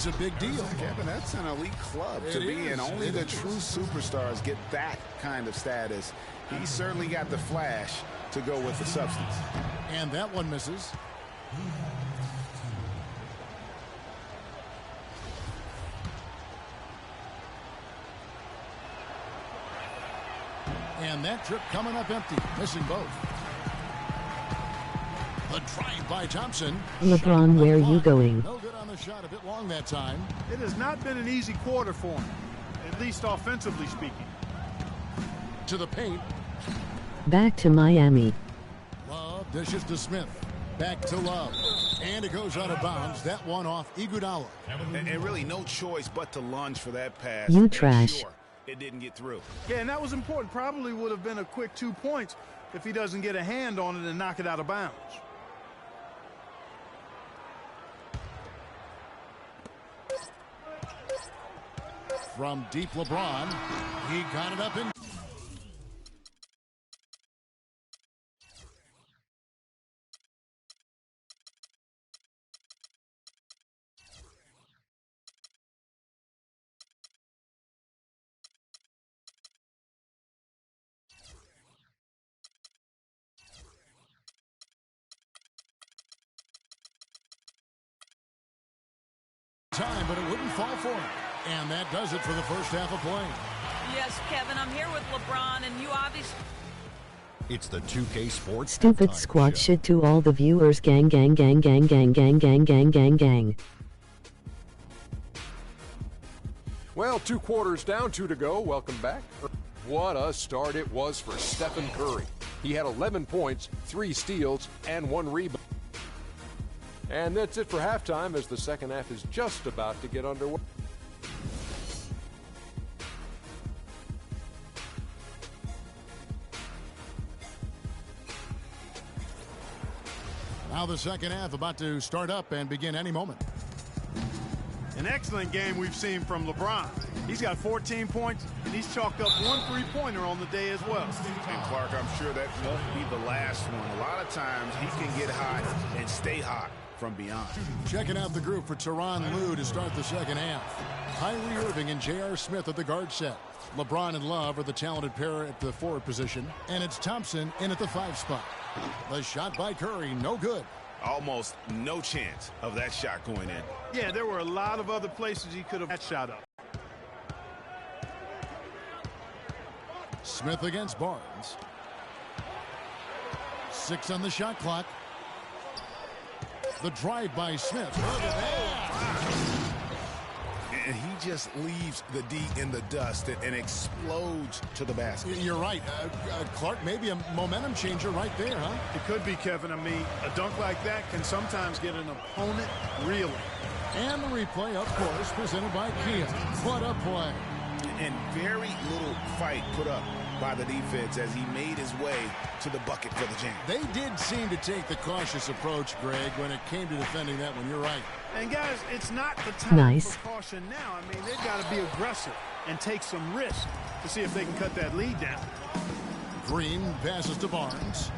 [SPEAKER 1] a big deal.
[SPEAKER 2] Kevin, that's an elite club to be in. Only the true superstars get that kind of status. He certainly got the flash to go with the substance.
[SPEAKER 1] And that one misses. And that trip coming up empty, missing both. The drive by Thompson.
[SPEAKER 5] LeBron, where are you going?
[SPEAKER 1] No good on the shot, a bit long that time.
[SPEAKER 3] It has not been an easy quarter for him, at least offensively speaking.
[SPEAKER 1] To the paint.
[SPEAKER 5] Back to Miami.
[SPEAKER 1] Love dishes to Smith. Back to Love. And it goes out of bounds. That one off Iguodala.
[SPEAKER 2] And really no choice but to lunge for that pass.
[SPEAKER 5] You trash.
[SPEAKER 2] Sure, it didn't get through.
[SPEAKER 3] Yeah, and that was important. Probably would have been a quick 2 points if he doesn't get a hand on it and knock it out of bounds.
[SPEAKER 1] From deep, LeBron. He got it up in. Time, but it wouldn't fall for him. And that does it for the first half of play.
[SPEAKER 4] Yes, Kevin, I'm here with LeBron, and you obviously...
[SPEAKER 7] It's the 2K Sports
[SPEAKER 5] Stupid squat shit to all the viewers. Gang, gang, gang, gang, gang, gang, gang, gang, gang, gang.
[SPEAKER 8] Well, 2 quarters down, 2 to go. Welcome back. What a start it was for Stephen Curry. He had 11 points, 3 steals, and 1 rebound. And that's it for halftime as the second half is just about to get underway.
[SPEAKER 1] Now the second half about to start up and begin any moment.
[SPEAKER 3] An excellent game we've seen from LeBron. He's got 14 points, and he's chalked up 1 3-pointer on the day as well.
[SPEAKER 2] And Clark, I'm sure that won't be the last one. A lot of times he can get hot and stay hot from beyond.
[SPEAKER 1] Checking out the group for Tyronn Lue to start the second half. Kyrie Irving and J.R. Smith at the guard set. LeBron and Love are the talented pair at the forward position. And it's Thompson in at the 5 spot. The shot by Curry, no good.
[SPEAKER 2] Almost no chance of that shot going in.
[SPEAKER 3] Yeah, there were a lot of other places he could have that shot up.
[SPEAKER 1] Smith against Barnes. 6 on the shot clock. The drive by Smith. Look at that.
[SPEAKER 2] And he just leaves the D in the dust and explodes to the basket.
[SPEAKER 1] You're right. Clark, maybe a momentum changer right there, huh?
[SPEAKER 3] It could be, Kevin. I mean, a dunk like that can sometimes get an opponent reeling.
[SPEAKER 1] And the replay, of course, presented by Kia. What a play.
[SPEAKER 2] And very little fight put up by the defense as he made his way to the bucket for the jam.
[SPEAKER 1] They did seem to take the cautious approach, Greg, when it came to defending that one. You're right.
[SPEAKER 3] And, guys, it's not the time for caution now. I mean, they've got to be aggressive and take some risk to see if they can cut that lead down.
[SPEAKER 1] Green passes to Barnes.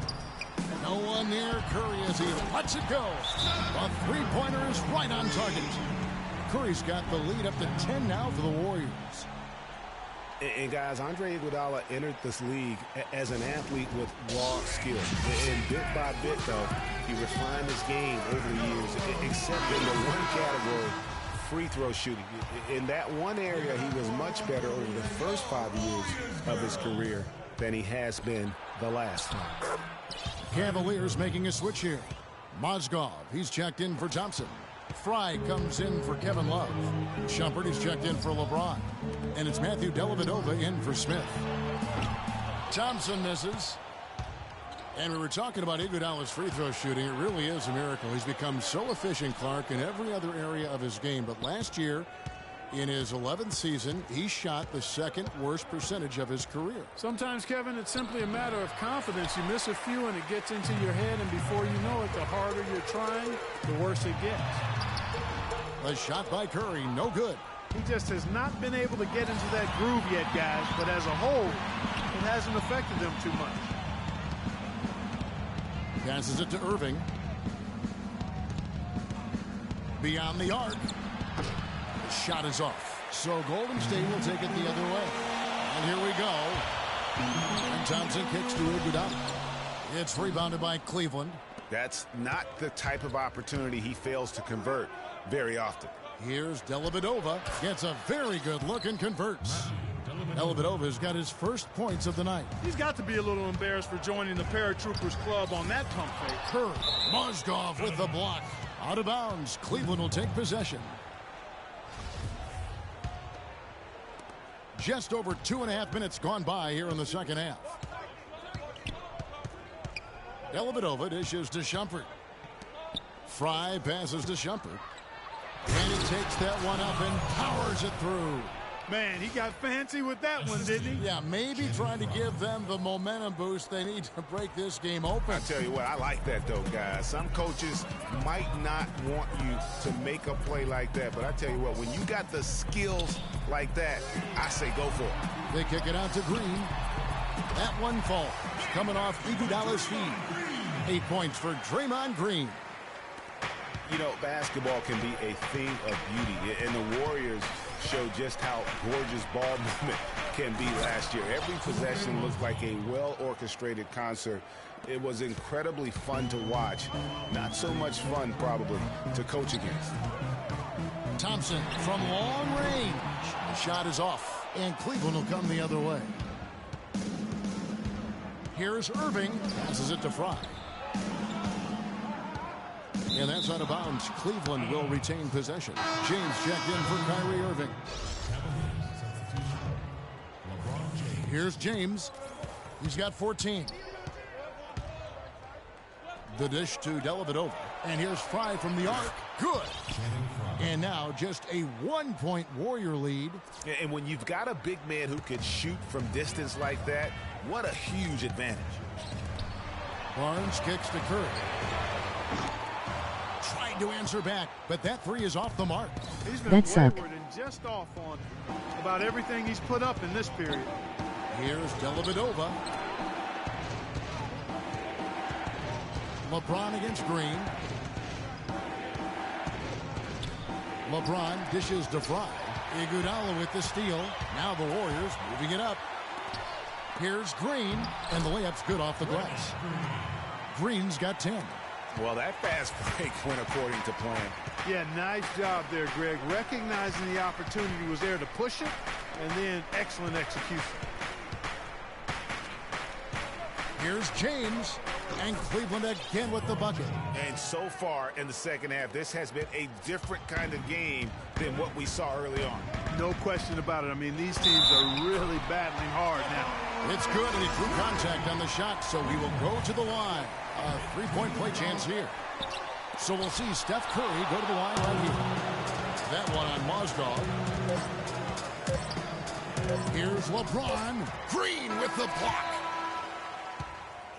[SPEAKER 1] No one near Curry as he lets it go. A three-pointer is right on target. Curry's got the lead up to 10 now for the Warriors.
[SPEAKER 2] And guys, Andre Iguodala entered this league as an athlete with raw skill. And bit by bit, though, he refined his game over the years, except in the one category, free throw shooting. In that one area, he was much better over the first 5 years of his career than he has been the last time.
[SPEAKER 1] Cavaliers making a switch here. Mozgov, he's checked in for Thompson. Fry comes in for Kevin Love. Shumpert is checked in for LeBron. And it's Matthew Dellavedova in for Smith. Thompson misses. And we were talking about Iguodala's free throw shooting. It really is a miracle. He's become so efficient, Clark, in every other area of his game. But last year, in his 11th season, he shot the second worst percentage of his career.
[SPEAKER 3] Sometimes, Kevin, it's simply a matter of confidence. You miss a few and it gets into your head, and before you know it, the harder you're trying, the worse it gets.
[SPEAKER 1] A shot by Curry, no good.
[SPEAKER 3] He just has not been able to get into that groove yet, guys, but as a whole, it hasn't affected them too much.
[SPEAKER 1] Passes it to Irving. Beyond the arc. Shot is off. So Golden State will take it the other way. And here we go. And Thompson kicks to Iguodala. It's rebounded by Cleveland.
[SPEAKER 2] That's not the type of opportunity he fails to convert very often.
[SPEAKER 1] Here's Dellavedova. Gets a very good look and converts. Dellavedova's got his first points of the night.
[SPEAKER 3] He's got to be a little embarrassed for joining the Paratroopers Club on that pump fake.
[SPEAKER 1] Curry. Mozgov with the block. Out of bounds. Cleveland will take possession. Just over 2.5 minutes gone by here in the second half. Dellavedova dishes to Shumpert. Fry passes to Shumpert. And he takes that one up and powers it through.
[SPEAKER 3] Man, he got fancy with that one, didn't he?
[SPEAKER 1] Yeah, maybe trying to give them the momentum boost they need to break this game open.
[SPEAKER 2] I tell you what, I like that, though, guys. Some coaches might not want you to make a play like that, but I tell you what, when you got the skills like that, I say go for it.
[SPEAKER 1] They kick it out to Green. That one falls, coming off Iguodala's feet. 8 points for Draymond Green.
[SPEAKER 2] You know, basketball can be a thing of beauty, and the Warriors showed just how gorgeous ball movement can be last year. Every possession looked like a well-orchestrated concert. It was incredibly fun to watch. Not so much fun, probably, to coach against.
[SPEAKER 1] Thompson from long range. The shot is off, and Cleveland will come the other way. Here's Irving. Passes it to Fry. And that's out of bounds. Cleveland will retain possession. James checked in for Kyrie Irving. Here's James. He's got 14. The dish to Dellavedova. And here's Fry from the arc. Good. And now just a 1-point Warrior lead.
[SPEAKER 2] And when you've got a big man who can shoot from distance like that, what a huge advantage.
[SPEAKER 1] Barnes kicks to Curry. Tried to answer back, but that three is off the mark.
[SPEAKER 3] He's been wayward and just off on about everything he's put up in this period.
[SPEAKER 1] Here's Dellavedova. LeBron against Green. LeBron dishes to Fry. Iguodala with the steal. Now the Warriors moving it up. Here's Green, and the layup's good off the glass. Green's got 10.
[SPEAKER 2] Well, that fast break went according to plan.
[SPEAKER 3] Yeah, nice job there, Greg. Recognizing the opportunity was there to push it, and then excellent execution.
[SPEAKER 1] Here's James, and Cleveland again with the bucket.
[SPEAKER 2] And so far in the second half, this has been a different kind of game than what we saw early on.
[SPEAKER 3] No question about it. I mean, these teams are really battling hard now.
[SPEAKER 1] It's good, and he drew contact on the shot, so he will go to the line. A three-point play chance here. So we'll see Steph Curry go to the line right here. That one on Mozgov. Here's LeBron. Green with the block.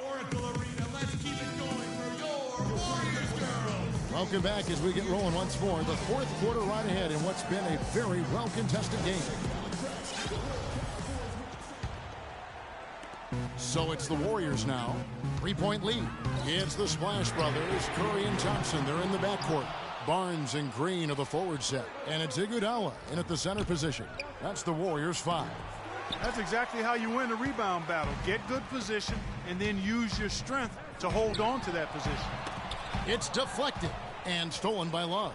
[SPEAKER 6] Oracle Arena, let's keep it going for your Warriors girls.
[SPEAKER 1] Welcome back as we get rolling once more. The fourth quarter right ahead in what's been a very well-contested game. So it's the Warriors now. 3-point lead. It's the Splash Brothers, Curry and Thompson. They're in the backcourt. Barnes and Green are the forward set. And it's Iguodala in at the center position. That's the Warriors 5.
[SPEAKER 3] That's exactly how you win a rebound battle. Get good position and then use your strength to hold on to that position.
[SPEAKER 1] It's deflected and stolen by Love.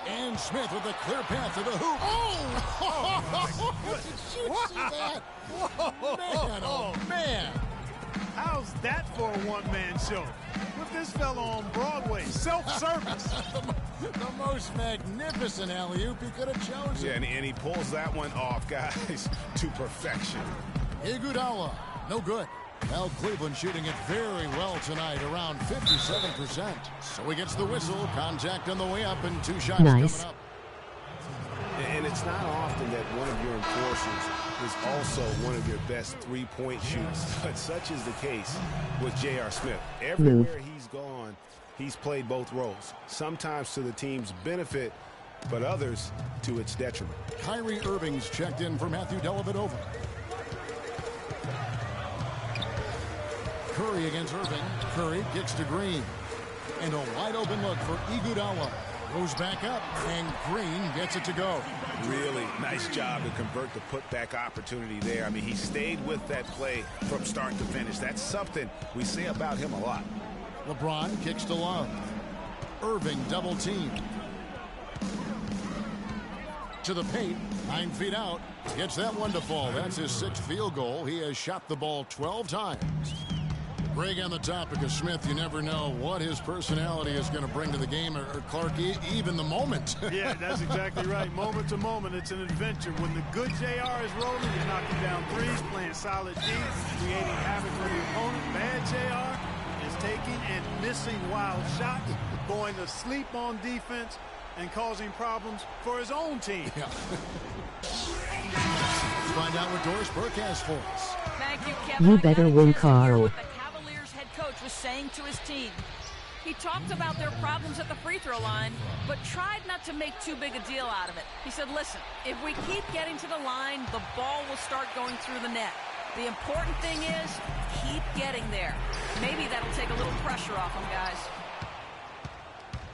[SPEAKER 1] And Smith with a clear path to the hoop. Oh! Did you see that? Man, oh man.
[SPEAKER 3] How's that for a one-man show? Put this fella on Broadway. Self-service.
[SPEAKER 1] The most magnificent alley-oop he could have chosen.
[SPEAKER 2] Yeah, and he pulls that one off, guys, to perfection.
[SPEAKER 1] Iguodala, no good. Well, Cleveland shooting it very well tonight, around 57%. So he gets the whistle, contact on the way up, and 2 shots coming up.
[SPEAKER 2] And it's not often that one of your enforcers is also one of your best three-point shooters, but such is the case with J.R. Smith. Everywhere he's gone, he's played both roles, sometimes to the team's benefit, but others to its detriment.
[SPEAKER 1] Kyrie Irving's checked in for Matthew Dellavedova. Curry against Irving. Curry kicks to Green. And a wide-open look for Iguodala. Goes back up, and Green gets it to go.
[SPEAKER 2] Really nice job to convert the putback opportunity there. I mean, he stayed with that play from start to finish. That's something we say about him a lot.
[SPEAKER 1] LeBron kicks to Love. Irving double team. To the paint, 9 feet out. Gets that one to fall. That's his 6th field goal. He has shot the ball 12 times. Greg, on the topic of Smith, you never know what his personality is going to bring to the game, or Clark, even the moment.
[SPEAKER 3] Yeah, that's exactly right. Moment to moment, it's an adventure. When the good JR is rolling, he's knocking down threes, playing solid D, creating havoc for the opponent. Bad JR is taking and missing wild shots, going to sleep on defense, and causing problems for his own team.
[SPEAKER 1] Yeah. Let's find out what Doris Burke has for us.
[SPEAKER 4] Thank you, Kevin.
[SPEAKER 5] You better win, Carl.
[SPEAKER 4] Coach was saying to his team. He talked about their problems at the free throw line, but tried not to make too big a deal out of it. He said, listen, if we keep getting to the line, the ball will start going through the net. The important thing is keep getting there. Maybe that'll take a little pressure off them, guys.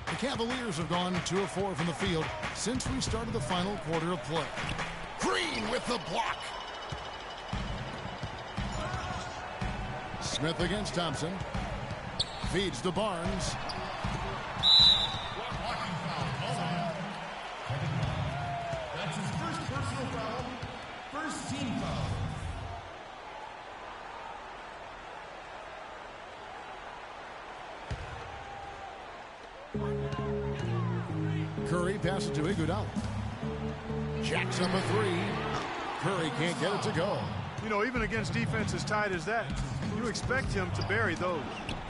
[SPEAKER 1] The Cavaliers have gone 2 of 4 from the field since we started the final quarter of play. Green with the block. Smith against Thompson. Feeds to Barnes.
[SPEAKER 6] That's his first personal foul. First team foul.
[SPEAKER 1] Curry passes to Iguodala. Jacks up a 3. Curry can't get it to go.
[SPEAKER 3] You know, even against defense as tight as that, you expect him to bury those.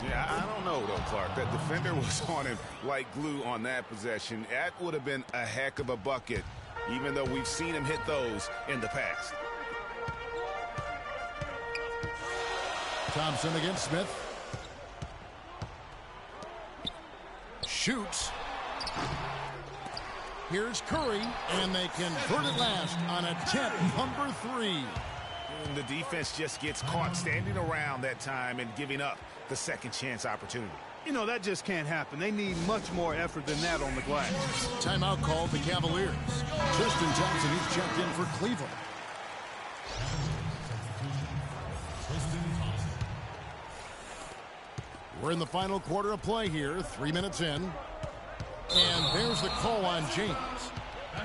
[SPEAKER 2] Yeah, I don't know, though, Clark. That defender was on him like glue on that possession. That would have been a heck of a bucket, even though we've seen him hit those in the past.
[SPEAKER 1] Thompson against Smith. Shoots. Here's Curry, and they convert it last on attempt number 3.
[SPEAKER 2] And the defense just gets caught standing around that time and giving up the second chance opportunity.
[SPEAKER 3] You know, that just can't happen. They need much more effort than that on the glass.
[SPEAKER 1] Timeout called the Cavaliers. Tristan Thompson, he's checked in for Cleveland. We're in the final quarter of play here, 3 minutes in. And there's the call on James.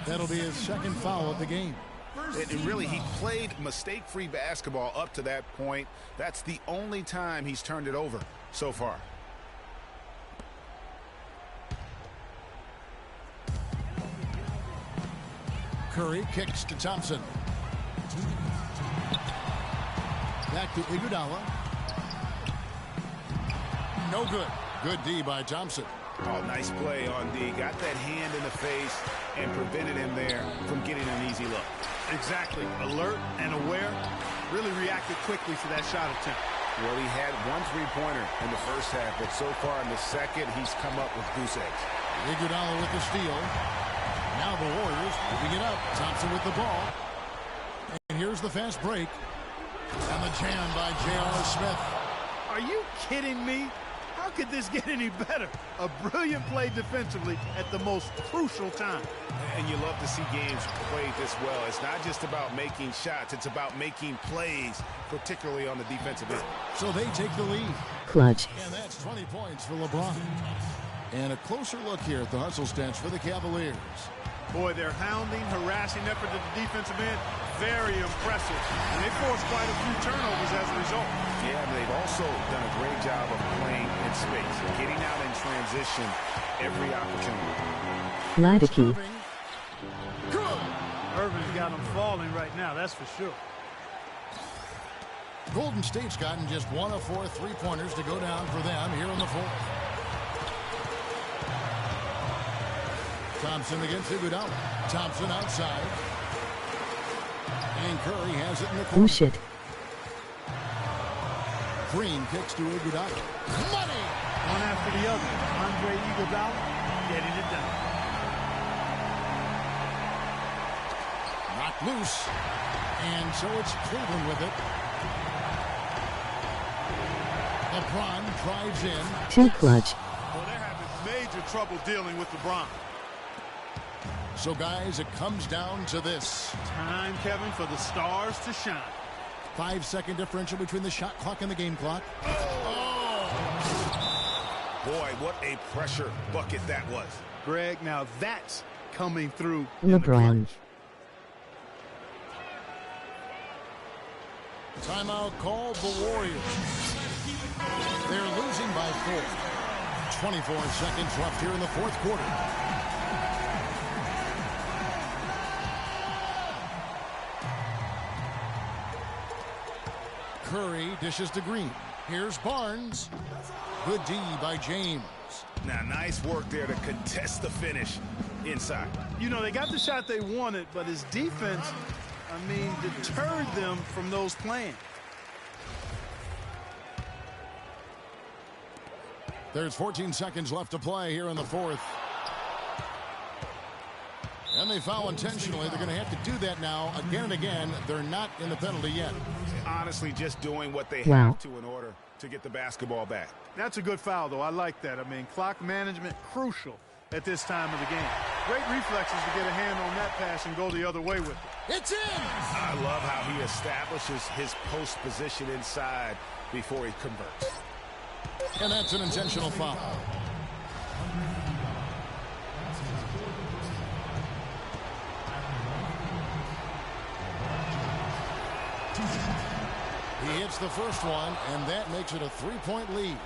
[SPEAKER 1] That'll be his 2nd foul of the game.
[SPEAKER 2] And really, he played mistake-free basketball up to that point. That's the only time he's turned it over so far.
[SPEAKER 1] Curry kicks to Thompson. Back to Iguodala. No good. Good D by Thompson.
[SPEAKER 2] Oh, nice play on D. Got that hand in the face and prevented him there from getting an easy look.
[SPEAKER 3] Exactly. Alert and aware. Really reacted quickly to that shot attempt.
[SPEAKER 2] Well, he had 1 3-pointer in the first half, but so far in the second, he's come up with goose eggs.
[SPEAKER 1] Iguodala with the steal. Now the Warriors moving it up. Thompson with the ball. And here's the fast break. And the jam by J.R. Smith.
[SPEAKER 3] Are you kidding me? How could this get any better? A brilliant play defensively at the most crucial time.
[SPEAKER 2] And you love to see games played this well. It's not just about making shots. It's about making plays, particularly on the defensive end.
[SPEAKER 1] So they take the lead.
[SPEAKER 5] Clutch.
[SPEAKER 1] And that's 20 points for LeBron. And a closer look here at the hustle stats for the Cavaliers.
[SPEAKER 3] Boy, their hounding, harassing effort at the defensive end, very impressive. And they forced quite a few turnovers as a result.
[SPEAKER 2] Yeah, but they've also done a great job of playing in space, getting out in transition every opportunity.
[SPEAKER 5] Ladiki.
[SPEAKER 1] Good.
[SPEAKER 3] Irving's got them falling right now, that's for sure.
[SPEAKER 1] Golden State's gotten just 1 of 4 3-pointers to go down for them here in the fourth. Thompson against Iguodala. Thompson outside. And Curry has it in the corner.
[SPEAKER 5] Oh shit.
[SPEAKER 1] Green kicks to Iguodala. Money!
[SPEAKER 3] One after the other. Andre Iguodala getting it done.
[SPEAKER 1] Knocked loose. And so it's Cleveland with it. LeBron drives in.
[SPEAKER 5] Too clutch.
[SPEAKER 3] Well, they're having major trouble dealing with LeBron.
[SPEAKER 1] So, guys, it comes down to this.
[SPEAKER 3] Time, Kevin, for the stars to shine.
[SPEAKER 1] 5-second differential between the shot clock and the game clock.
[SPEAKER 2] Oh! Boy, what a pressure bucket that was.
[SPEAKER 3] Greg, now that's coming through.
[SPEAKER 5] LeBron.
[SPEAKER 1] Timeout called the Warriors. They're losing by 4. 24 seconds left here in the fourth quarter. Curry dishes to Green. Here's Barnes. Good D by James.
[SPEAKER 2] Now, nice work there to contest the finish inside.
[SPEAKER 3] You know, they got the shot they wanted, but his defense, deterred them from those plans.
[SPEAKER 1] There's 14 seconds left to play here in the fourth. And they foul intentionally. They're going to have to do that now again and again. They're not in the penalty yet.
[SPEAKER 2] Honestly, just doing what they have to in order to get the basketball back.
[SPEAKER 3] That's a good foul, though. I like that. Clock management crucial at this time of the game. Great reflexes to get a hand on that pass and go the other way with it.
[SPEAKER 1] It's in!
[SPEAKER 2] I love how he establishes his post position inside before he converts.
[SPEAKER 1] And that's an intentional foul. He hits the first one, and that makes it a 3-point lead.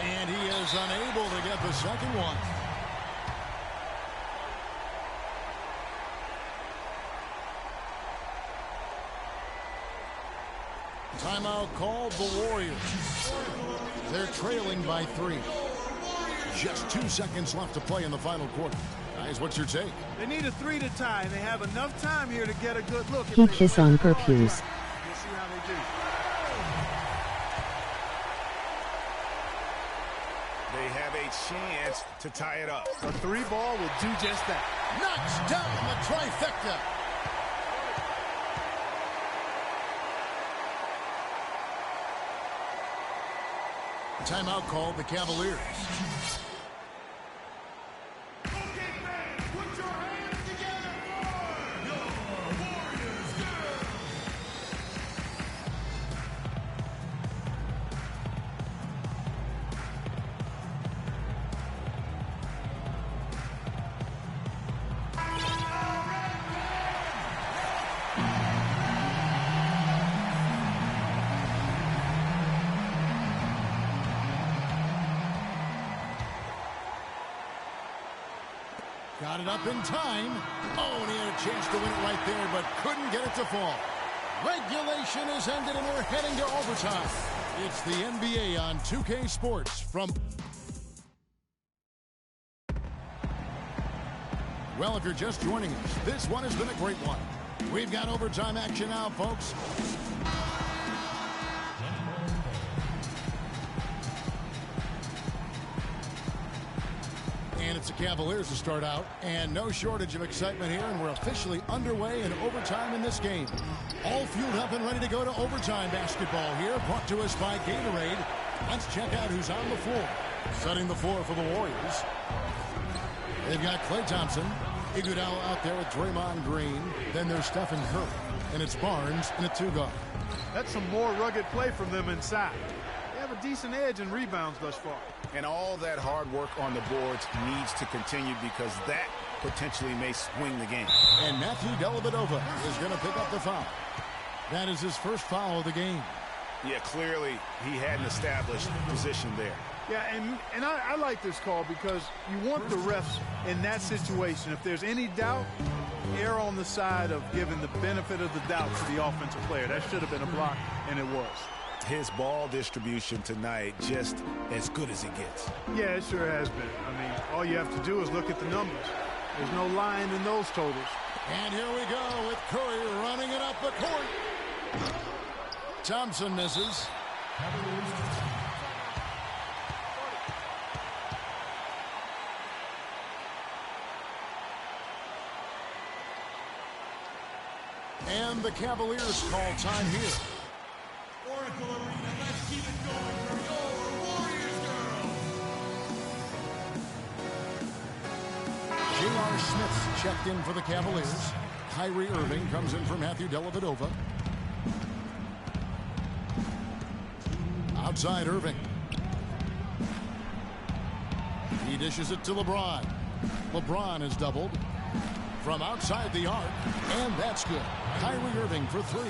[SPEAKER 1] And he is unable to get the second one. Timeout called the Warriors. They're trailing by 3. Just 2 seconds left to play in the final quarter. Guys, what's your take?
[SPEAKER 3] They need a 3 to tie, and they have enough time here to get a good look.
[SPEAKER 5] He kiss on Perpuse.
[SPEAKER 3] We'll see how they do.
[SPEAKER 2] They have a chance to tie it up.
[SPEAKER 3] A 3-ball will do just that.
[SPEAKER 1] Knocks down the trifecta. Timeout called the Cavaliers. Got it up in time. Oh, and he had a chance to win it right there, but couldn't get it to fall. Regulation is ended, and we're heading to overtime. It's the NBA on 2K Sports from... Well, if you're just joining us, this one has been a great one. We've got overtime action now, folks. It's the Cavaliers to start out, and no shortage of excitement here, and we're officially underway in overtime in this game. All fueled up and ready to go to overtime basketball here, brought to us by Gatorade. Let's check out who's on the floor. Setting the floor for the Warriors. They've got Klay Thompson, Iguodala out there with Draymond Green. Then there's Stephen Curry, and it's Barnes in a 2-guard.
[SPEAKER 3] That's some more rugged play from them inside. They have a decent edge in rebounds thus far.
[SPEAKER 2] And all that hard work on the boards needs to continue because that potentially may swing the game.
[SPEAKER 1] And Matthew Dellavedova is going to pick up the foul. That is his first foul of the game.
[SPEAKER 2] Yeah, clearly he had an established position there.
[SPEAKER 3] Yeah, and I like this call because you want the refs in that situation. If there's any doubt, err on the side of giving the benefit of the doubt to the offensive player. That should have been a block, and it was.
[SPEAKER 2] His ball distribution tonight just as good as it gets.
[SPEAKER 3] Yeah, it sure has been. I mean, all you have to do is look at the numbers. There's no lying in those totals.
[SPEAKER 1] And here we go with Curry running it up the court. Thompson misses. And the Cavaliers call time here.
[SPEAKER 6] Oracle Arena, let's keep it going for your Warriors girls.
[SPEAKER 1] J.R. Smith's checked in for the Cavaliers. Kyrie Irving comes in for Matthew Dellavedova. Outside Irving. He dishes it to LeBron. LeBron is doubled from outside the arc, and that's good. Kyrie Irving for 3.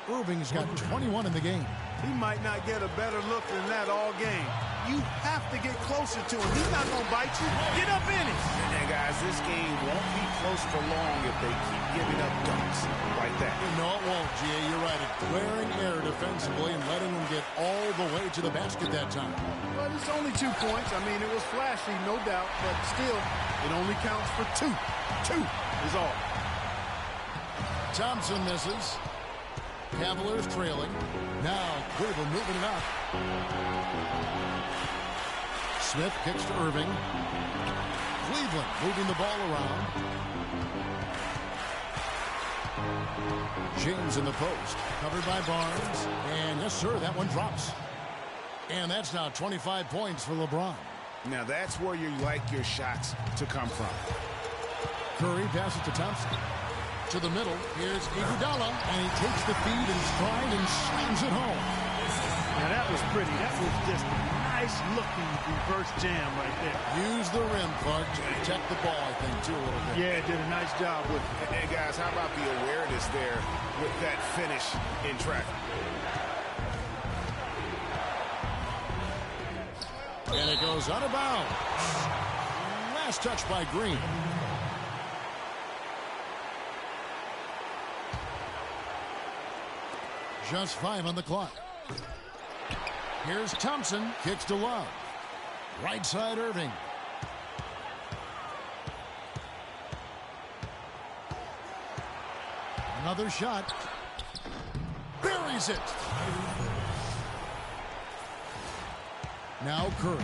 [SPEAKER 1] Irving's got 21 in the game.
[SPEAKER 3] He might not get a better look than that all game. You have to get closer to him. He's not going to bite you. Get up in it.
[SPEAKER 2] And guys, this game won't be close for long if they keep giving up dunks like that.
[SPEAKER 1] No, it won't, G.A. You're right. It's glaring error defensively and letting them get all the way to the basket that time.
[SPEAKER 3] But it's only 2 points. I mean, it was flashy, no doubt, but still, it only counts for 2. 2 is all.
[SPEAKER 1] Thompson misses. Cavaliers trailing. Now Cleveland moving it up. Smith kicks to Irving. Cleveland moving the ball around. James in the post. Covered by Barnes. And yes, sir, that one drops. And that's now 25 points for LeBron.
[SPEAKER 2] Now that's where you like your shots to come from.
[SPEAKER 1] Curry passes to Thompson. To the middle, here's Iguodala, and he takes the feed in stride and slams it home.
[SPEAKER 3] Now that was pretty. That was just a nice-looking reverse jam right there.
[SPEAKER 1] Use the rim, Clark, to protect the ball, I think, too, a little bit.
[SPEAKER 3] Yeah, did a nice job with it.
[SPEAKER 2] And guys, how about the awareness there with that finish in traffic?
[SPEAKER 1] And it goes out of bounds. Last touch by Green. Just 5 on the clock. Here's Thompson. Kicks to Love. Right side Irving. Another shot. Buries it. Now Curry.